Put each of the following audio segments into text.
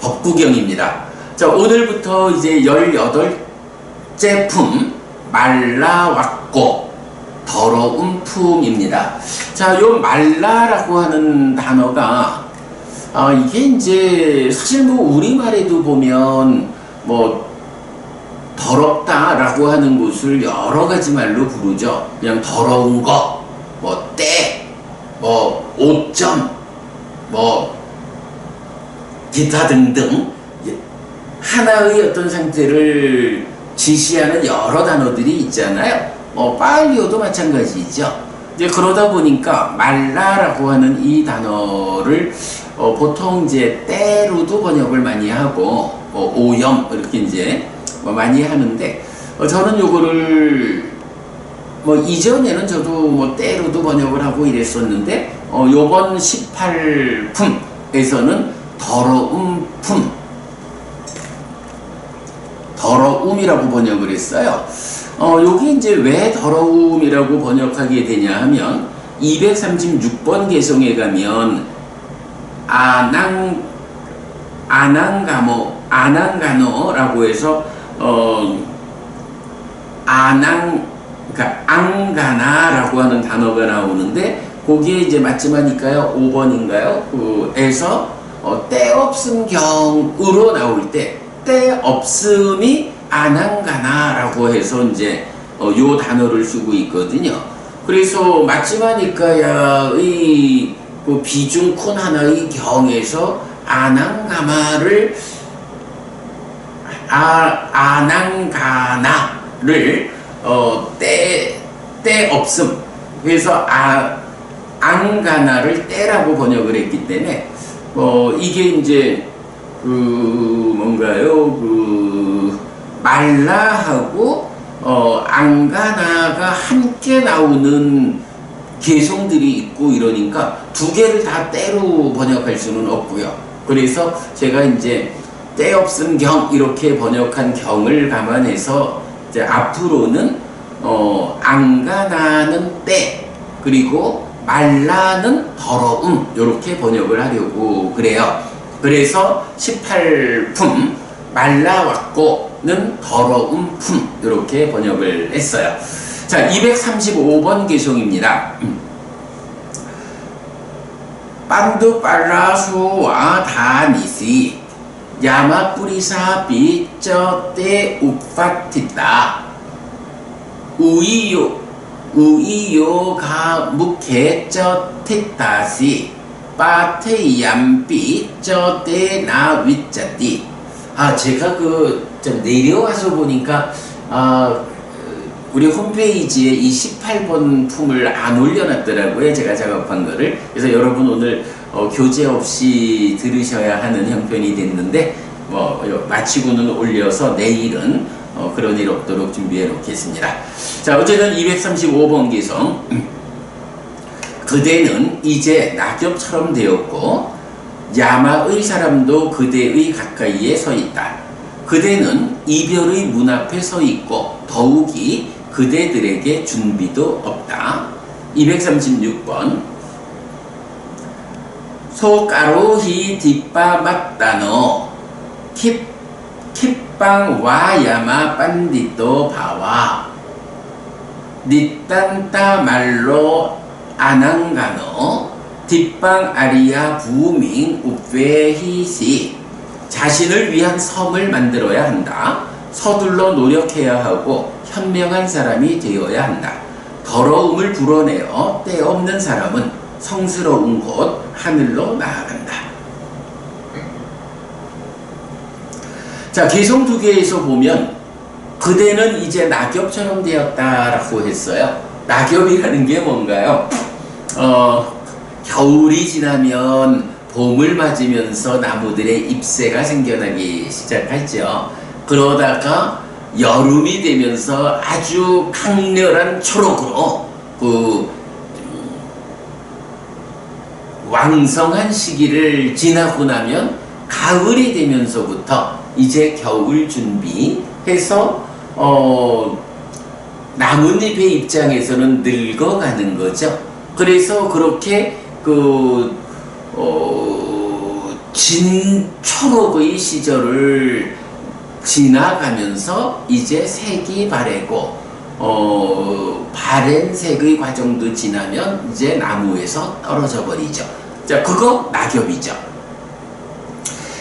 법구경입니다. 자, 오늘부터 이제 18째 품 말라왔고 더러운 품입니다. 자, 요 말라라고 하는 단어가 이게 이제 사실 뭐 우리말에도 보면 뭐 더럽다라고 하는 것을 여러 가지 말로 부르죠. 그냥 더러운 거, 뭐 때, 뭐 옷점, 뭐 기타 등등 하나의 어떤 상태를 지시하는 여러 단어들이 있잖아요. 빨리어도 마찬가지죠. 이제 그러다 보니까 말라라고 하는 이 단어를 보통 이제 때로도 번역을 많이 하고 오염 이렇게 이제 많이 하는데 저는 요거를 이전에는 저도 때로도 번역을 하고 이랬었는데 요번 18품에서는 더러운 품, 더러움이라고 번역을 했어요. 여기 이제 왜 더러움이라고 번역하게 되냐 하면 236번 개성에 가면 아낭가노라고 해서 그러니까 앙가나라고 하는 단어가 나오는데 거기에 이제 맞지마니까요 5번인가요? 에서 때없음 경으로 나올 때 때없음이 아낭가나라고 해서 이제 요 단어를 쓰고 있거든요. 그래서 맞지마니까야의 비중큰 하나의 경에서 아낭가마를 아낭가나를 때없음 그래서 앙가나를 때라고 번역을 했기 때문에 이게 이제 뭔가요? 말라하고 앙가나가 함께 나오는 개성들이 있고 이러니까 두 개를 다 때로 번역할 수는 없고요. 그래서 제가 이제 때없음 경 이렇게 번역한 경을 감안해서 이제 앞으로는 앙가나는 때 그리고 말라는 더러움 이렇게 번역을 하려고 그래요. 그래서 18품 말라왔고는 더러운 품 이렇게 번역을 했어요. 자, 235번 개성입니다. 빵두 빨라수와 다니시 야마뿌리사 비쩌때 우파티다 우이요가 묵해쩌 택다시 빠테얌비 쩌때 나 위짜띠. 제가 좀 내려와서 보니까 우리 홈페이지에 이 18번 품을 안 올려놨더라고요. 제가 작업한 거를. 그래서 여러분 오늘 교재 없이 들으셔야 하는 형편이 됐는데 마치고는 올려서 내일은 그런 일 없도록 준비해 놓겠습니다. 자, 어쨌든 235번 개성. 그대는 이제 낙엽처럼 되었고 야마의 사람도 그대의 가까이에 서 있다. 그대는 이별의 문 앞에 서 있고 더욱이 그대들에게 준비도 없다. 236번 소까로히 뒷바 맞다노 킵방 와야마 빤디또 바와 니딴따 말로 아낭가노 뒷방 아리아 부밍 우페히시. 자신을 위한 섬을 만들어야 한다. 서둘러 노력해야 하고 현명한 사람이 되어야 한다. 더러움을 불어내어 때없는 사람은 성스러운 곳 하늘로 나아간다. 자, 개성 두 개에서 보면 그대는 이제 낙엽처럼 되었다라고 했어요. 낙엽이라는 게 뭔가요? 겨울이 지나면 봄을 맞으면서 나무들의 잎새가 생겨나기 시작하죠. 그러다가 여름이 되면서 아주 강렬한 초록으로 왕성한 시기를 지나고 나면 가을이 되면서부터 이제 겨울 준비해서 나뭇잎의 입장에서는 늙어가는 거죠. 그래서 그렇게 진초록의 시절을 지나가면서 이제 색이 바래고 바랜색의 과정도 지나면 이제 나무에서 떨어져 버리죠. 자, 그거 낙엽이죠.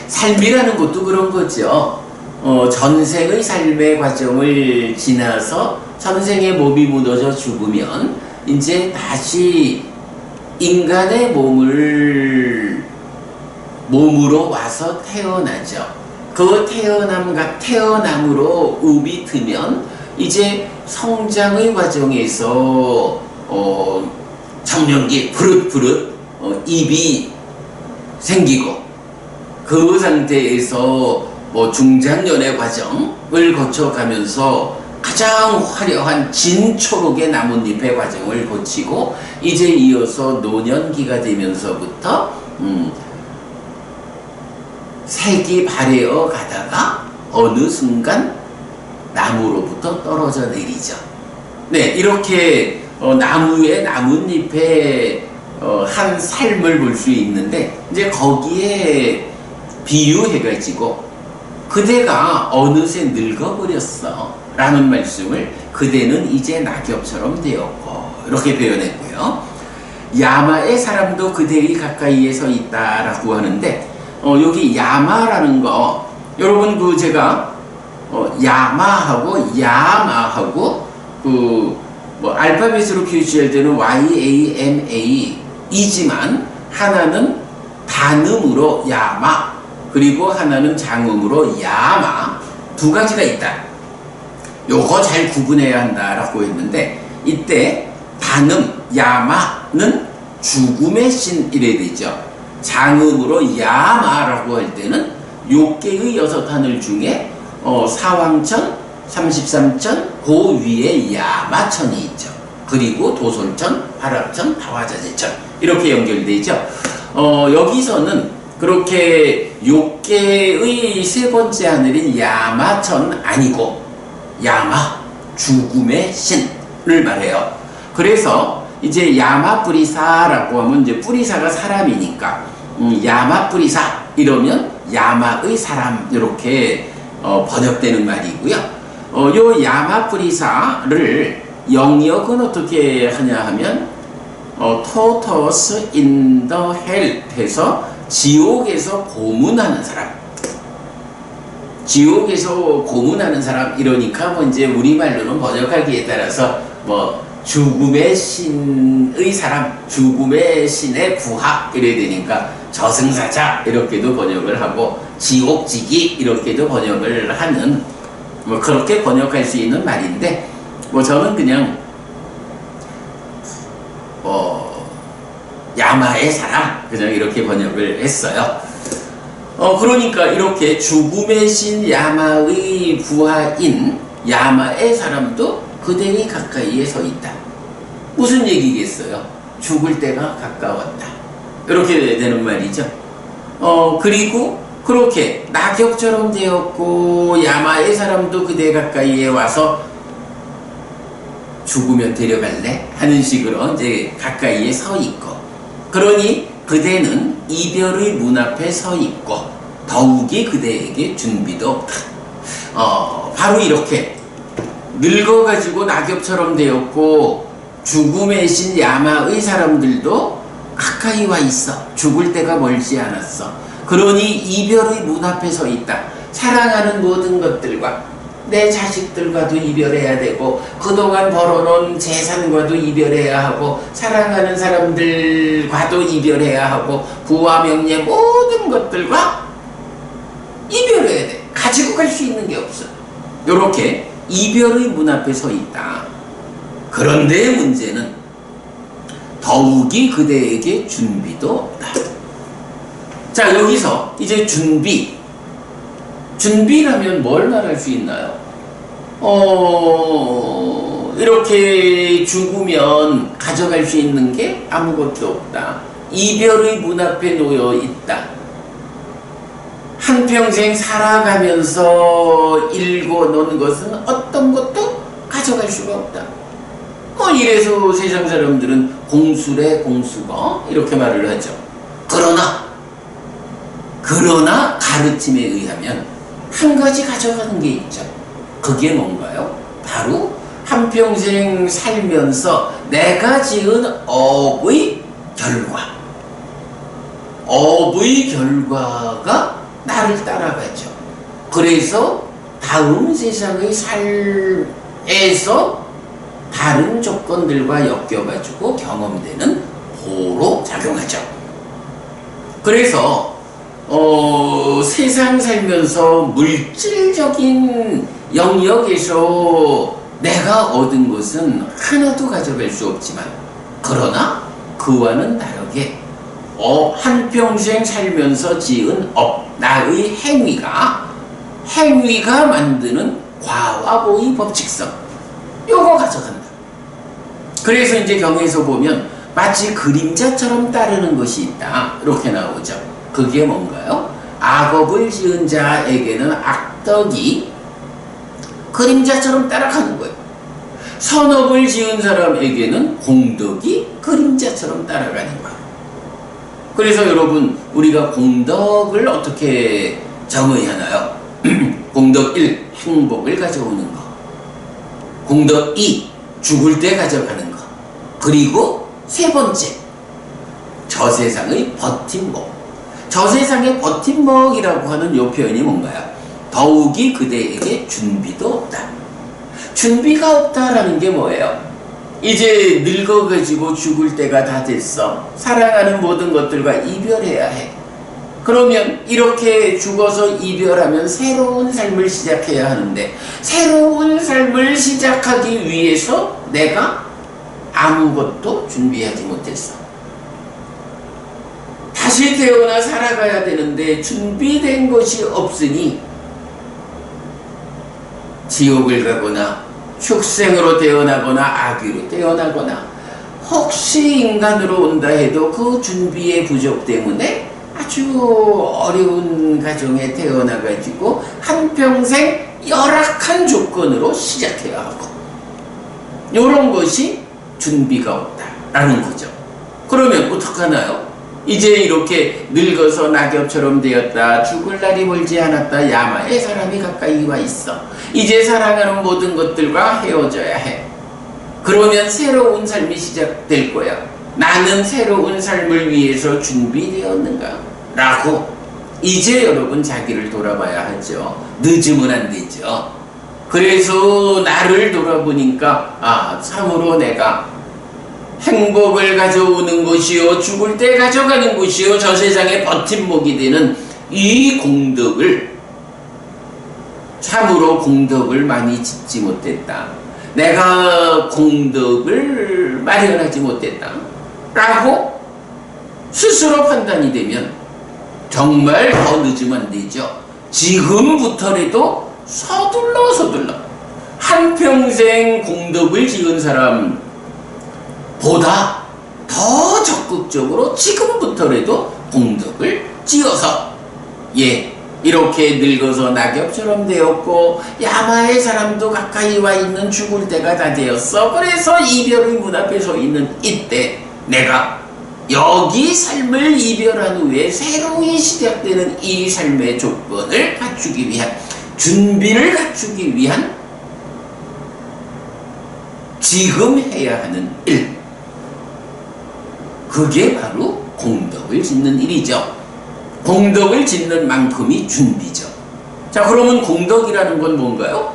삶이라는 것도 그런 거죠. 전생의 삶의 과정을 지나서 전생의 몸이 무너져 죽으면 이제 다시 인간의 몸으로 와서 태어나죠. 그 태어남으로 up이 트면 이제 성장의 과정에서 청명기 부릇부릇 입이 생기고 그 상태에서 중장년의 과정을 거쳐가면서 가장 화려한 진초록의 나뭇잎의 과정을 거치고 이제 이어서 노년기가 되면서부터 색이 바래어 가다가 어느 순간 나무로부터 떨어져 내리죠. 네, 이렇게 나무의 나뭇잎의 한 삶을 볼 수 있는데 이제 거기에 비유해가지고 그대가 어느새 늙어버렸어 라는 말씀을 그대는 이제 낙엽처럼 되었고 이렇게 표현했고요. 야마의 사람도 그대의 가까이에 서 있다라고 하는데 여기 야마라는 거 여러분 제가 야마하고 야마하고 알파벳으로 표시할 때는 YAMA 이지만 하나는 단음으로 야마 그리고 하나는 장음으로 야마 두 가지가 있다. 요거 잘 구분해야 한다라고 했는데 이때 단음 야마는 죽음의 신 이래 되죠. 장음으로 야마라고 할 때는 욕계의 6하늘 중에 사왕천, 33천, 그 위에 야마천이 있죠. 그리고 도솔천, 화락천, 다화자재천 이렇게 연결되죠. 여기서는 그렇게 욕계의 세 번째 하늘인 야마천 아니고 야마 죽음의 신을 말해요. 그래서 이제 야마 뿌리사라고 하면 이제 뿌리사가 사람이니까 야마 뿌리사 이러면 야마의 사람 이렇게 번역되는 말이고요. 요 야마 뿌리사를 영역은 어떻게 하냐 하면 tortoise in the hell 해서 지옥에서 고문하는 사람, 지옥에서 고문하는 사람 이러니까 이제 우리말로는 번역하기에 따라서 죽음의 신의 사람, 죽음의 신의 부하 이래야 되니까 저승사자 이렇게도 번역을 하고 지옥지기 이렇게도 번역을 하는 그렇게 번역할 수 있는 말인데 저는 그냥 야마의 사람 그냥 이렇게 번역을 했어요. 그러니까 이렇게 죽음의 신 야마의 부하인 야마의 사람도 그대의 가까이에 서 있다. 무슨 얘기겠어요? 죽을 때가 가까웠다. 이렇게 되는 말이죠. 그리고 그렇게 낙엽처럼 되었고 야마의 사람도 그대 가까이에 와서 죽으면 데려갈래? 하는 식으로 이제 가까이에 서 있고 그러니 그대는 이별의 문 앞에 서 있고 더욱이 그대에게 준비도 없다. 바로 이렇게 늙어가지고 낙엽처럼 되었고 죽음의 신 야마의 사람들도 가까이 와 있어. 죽을 때가 멀지 않았어. 그러니 이별의 문 앞에 서 있다. 사랑하는 모든 것들과 내 자식들과도 이별해야 되고 그동안 벌어놓은 재산과도 이별해야 하고 사랑하는 사람들과도 이별해야 하고 부와 명예 모든 것들과 이별해야 돼. 가지고 갈 수 있는 게 없어. 요렇게 이별의 문 앞에 서 있다. 그런데 문제는 더욱이 그대에게 준비도 없다. 자, 여기서 이제 준비라면 뭘 말할 수 있나요? 이렇게 죽으면 가져갈 수 있는 게 아무것도 없다. 이별의 문 앞에 놓여 있다. 한평생 살아가면서 일궈 놓은 것은 어떤 것도 가져갈 수가 없다. 이래서 세상 사람들은 공수래 공수거 이렇게 말을 하죠. 그러나 그러나 가르침에 의하면 한 가지 가져가는 게 있죠. 그게 뭔가요? 바로 한평생 살면서 내가 지은 업의 결과. 업의 결과가 나를 따라가죠. 그래서 다음 세상의 삶에서 다른 조건들과 엮여가지고 경험되는 보로 작용하죠. 그래서 세상 살면서 물질적인 영역에서 내가 얻은 것은 하나도 가져갈 수 없지만, 그러나 그와는 다르게 한평생 살면서 지은 나의 행위가 만드는 과와보의 법칙성, 요거 가져간다. 그래서 이제 경에서 보면 마치 그림자처럼 따르는 것이 있다, 이렇게 나오죠. 그게 뭔가요? 악업을 지은 자에게는 악덕이 그림자처럼 따라가는 거예요. 선업을 지은 사람에게는 공덕이 그림자처럼 따라가는 거예요. 그래서 여러분, 우리가 공덕을 어떻게 정의하나요? 공덕 1, 행복을 가져오는 거. 공덕 2, 죽을 때 가져가는 거. 그리고 세 번째, 저 세상의 버팀목. 저 세상의 버팀목이라고 하는 요 표현이 뭔가요? 더욱이 그대에게 준비도 없다. 준비가 없다라는 게 뭐예요? 이제 늙어가지고 죽을 때가 다 됐어. 사랑하는 모든 것들과 이별해야 해. 그러면 이렇게 죽어서 이별하면 새로운 삶을 시작해야 하는데, 새로운 삶을 시작하기 위해서 내가 아무것도 준비하지 못했어. 다시 태어나 살아가야 되는데 준비된 것이 없으니 지옥을 가거나 축생으로 태어나거나 아귀로 태어나거나, 혹시 인간으로 온다 해도 그 준비의 부족 때문에 아주 어려운 가정에 태어나가지고 한평생 열악한 조건으로 시작해야 하고, 이런 것이 준비가 없다라는 거죠. 그러면 어떡하나요? 이제 이렇게 늙어서 낙엽처럼 되었다, 죽을 날이 멀지 않았다, 야마의 사람이 가까이 와 있어. 이제 사랑하는 모든 것들과 헤어져야 해. 그러면 새로운 삶이 시작될 거야. 나는 새로운 삶을 위해서 준비되었는가? 라고 이제 여러분 자기를 돌아봐야 하죠. 늦으면 안 되죠. 그래서 나를 돌아보니까 참으로 내가 행복을 가져오는 것이요, 죽을 때 가져가는 것이요, 저 세상의 버팀목이 되는 이 공덕을, 참으로 공덕을 많이 짓지 못했다. 내가 공덕을 마련하지 못했다. 라고 스스로 판단이 되면 정말 더 늦으면 안 되죠. 지금부터라도 서둘러 한평생 공덕을 지은 사람 보다 더 적극적으로 지금부터라도 공덕을 지어서, 이렇게 늙어서 낙엽처럼 되었고 야마의 사람도 가까이 와 있는 죽을 때가 다 되었어. 그래서 이별의 문 앞에 서 있는 이때 내가 여기 삶을 이별한 후에 새로이 시작되는 이 삶의 조건을 갖추기 위한, 준비를 갖추기 위한 지금 해야 하는 일, 그게 바로 공덕을 짓는 일이죠. 공덕을 짓는 만큼이 준비죠. 자, 그러면 공덕이라는 건 뭔가요?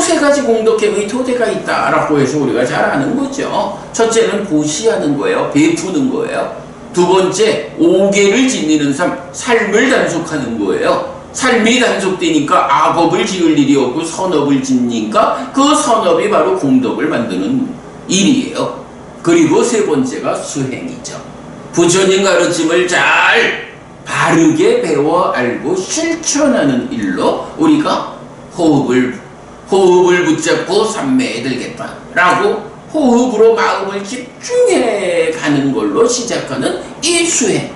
세 가지 공덕행의 토대가 있다라고 해서 우리가 잘 아는 거죠. 첫째는 보시하는 거예요. 베푸는 거예요. 두 번째, 오계를 지니는 삶을 단속하는 거예요. 삶이 단속되니까 악업을 지을 일이 없고 선업을 짓니까 그 선업이 바로 공덕을 만드는 일이에요. 그리고 세 번째가 수행이죠. 부처님 가르침을 잘 바르게 배워 알고 실천하는 일로 우리가 호흡을 붙잡고 삼매에 들겠다라고 호흡으로 마음을 집중해 가는 걸로 시작하는 이 수행.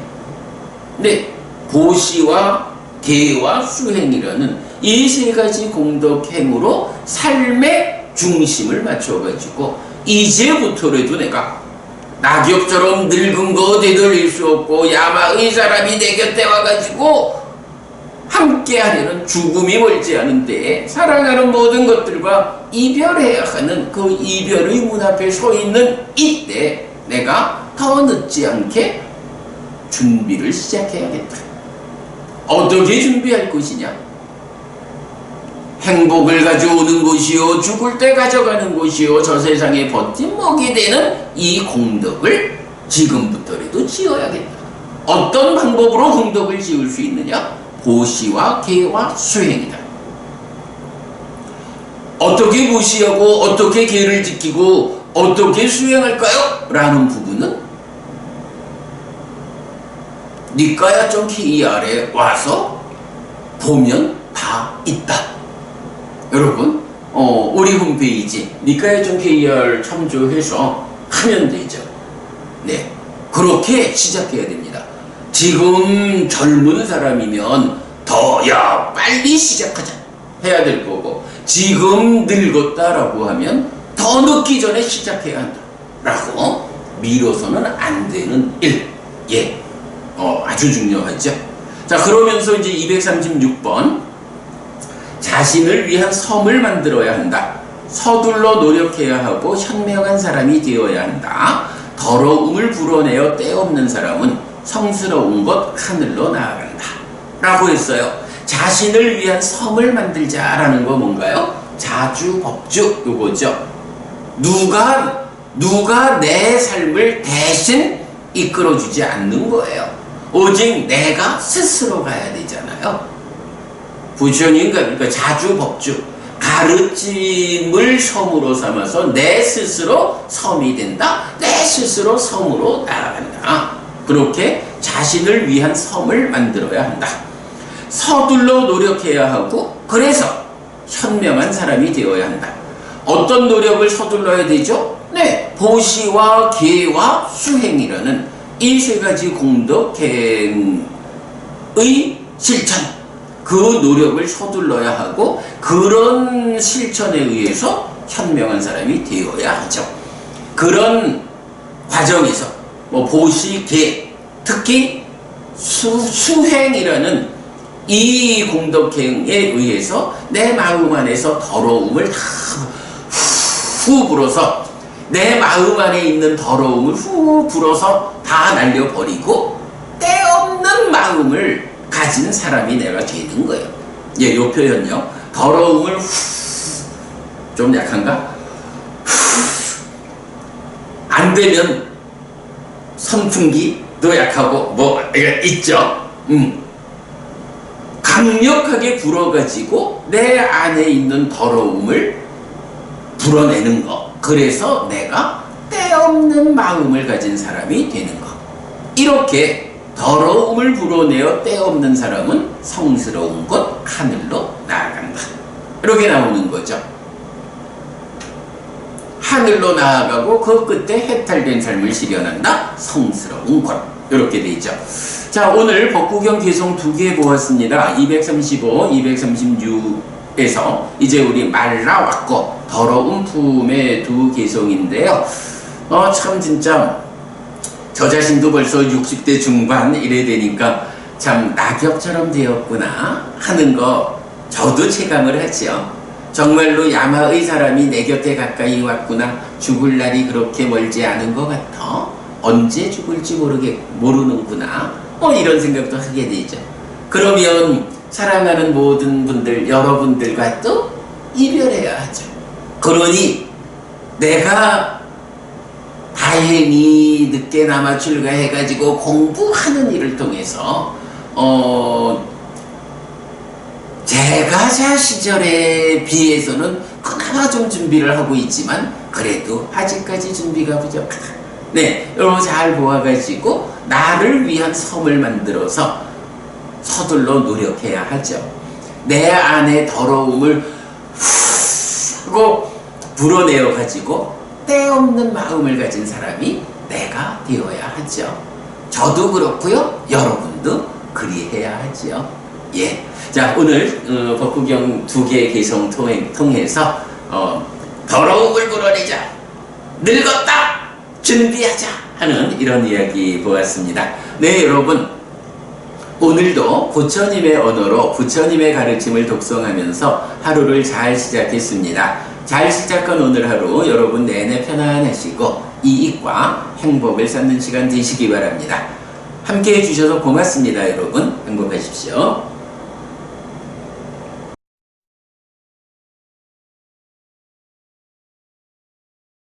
보시와 계와 수행이라는 이 세 가지 공덕행으로 삶의 중심을 맞춰가지고 이제부터라도 내가 낙엽처럼 늙은 거 되돌릴 수 없고 야마의 사람이 내 곁에 와가지고 함께하려는 죽음이 멀지 않은 때에 사랑하는 모든 것들과 이별해야 하는 그 이별의 문 앞에 서 있는 이때 내가 더 늦지 않게 준비를 시작해야겠다. 어떻게 준비할 것이냐? 행복을 가져오는 것이요 죽을 때 가져가는 것이요 저 세상에 버팀목이 되는 이 공덕을 지금부터라도 지어야겠다. 어떤 방법으로 공덕을 지을 수 있느냐? 보시와 계와 수행이다. 어떻게 보시하고 어떻게 계를 지키고 어떻게 수행할까요? 라는 부분은 니까야.ki 아래 와서 보면 다 있다. 여러분 우리 홈페이지 니까야.kr 참조해서 하면 되죠. 네, 그렇게 시작해야 됩니다. 지금 젊은 사람이면 야 빨리 시작하자 해야 될 거고, 지금 늙었다라고 하면 더 늦기 전에 시작해야 한다 라고 미뤄서는 안 되는 일. 예, 아주 중요하죠. 자, 그러면서 이제 236번 자신을 위한 섬을 만들어야 한다. 서둘러 노력해야 하고 현명한 사람이 되어야 한다. 더러움을 불어내어 때없는 사람은 성스러운 것 하늘로 나아간다 라고 했어요. 자신을 위한 섬을 만들자라는 거 뭔가요? 자주법주 요거죠. 누가 내 삶을 대신 이끌어주지 않는 거예요. 오직 내가 스스로 가야 되잖아요. 부처님, 그러니까 자주법주, 가르침을 섬으로 삼아서 내 스스로 섬이 된다. 내 스스로 섬으로 나아간다. 그렇게 자신을 위한 섬을 만들어야 한다. 서둘러 노력해야 하고, 그래서 현명한 사람이 되어야 한다. 어떤 노력을 서둘러야 되죠? 네, 보시와 계와 수행이라는 이 세 가지 공덕행의 실천, 그 노력을 서둘러야 하고, 그런 실천에 의해서 현명한 사람이 되어야 하죠. 그런 과정에서 보시, 계, 특히 수행이라는 이 공덕행에 의해서 내 마음 안에서 더러움을 다 후 불어서, 내 마음 안에 있는 더러움을 후 불어서 다 날려버리고 때없는 마음을 가진 사람이 내가 되는 거예요. 예, 요 표현요. 더러움을 좀 약한가? 안 되면 선풍기도 약하고 있죠. 강력하게 불어가지고 내 안에 있는 더러움을 불어내는 거. 그래서 내가 때없는 마음을 가진 사람이 되는 거. 이렇게 더러움을 불어내어 때없는 사람은 성스러운 것 하늘로 나아간다. 이렇게 나오는 거죠. 하늘로 나아가고 그 끝에 해탈된 삶을 실현한다. 성스러운 것. 이렇게 돼 있죠. 자, 오늘 법구경 개성 2개 보았습니다. 235, 236에서 이제 우리 말라왔고 더러운 품의 2 개성인데요. 참 진짜 저 자신도 벌써 60대 중반 이래 되니까 참 낙엽처럼 되었구나 하는 거 저도 체감을 하지요. 정말로 야마의 사람이 내 곁에 가까이 왔구나. 죽을 날이 그렇게 멀지 않은 것 같아. 언제 죽을지 모르는구나. 이런 생각도 하게 되죠. 그러면 사랑하는 모든 분들, 여러분들과 또 이별해야 하죠. 그러니 내가 다행히 늦게나마 출가해가지고 공부하는 일을 통해서 제가자 시절에 비해서는 그나마 좀 준비를 하고 있지만 그래도 아직까지 준비가 부족하다. 네, 여러분 잘 보아가지고 나를 위한 섬을 만들어서 서둘러 노력해야 하죠. 내 안에 더러움을 하고 불어내어가지고 때없는 마음을 가진 사람이 내가 되어야 하죠. 저도 그렇고요. 여러분도 그리해야 하죠. 예. 자, 오늘 법구경 2개 개성 통해서 더러움을 불어내자, 늙었다, 준비하자 하는 이런 이야기 보았습니다. 네, 여러분. 오늘도 부처님의 언어로 부처님의 가르침을 독송하면서 하루를 잘 시작했습니다. 잘 시작한 오늘 하루 여러분 내내 편안하시고 이익과 행복을 쌓는 시간 되시기 바랍니다. 함께 해주셔서 고맙습니다. 여러분 행복하십시오.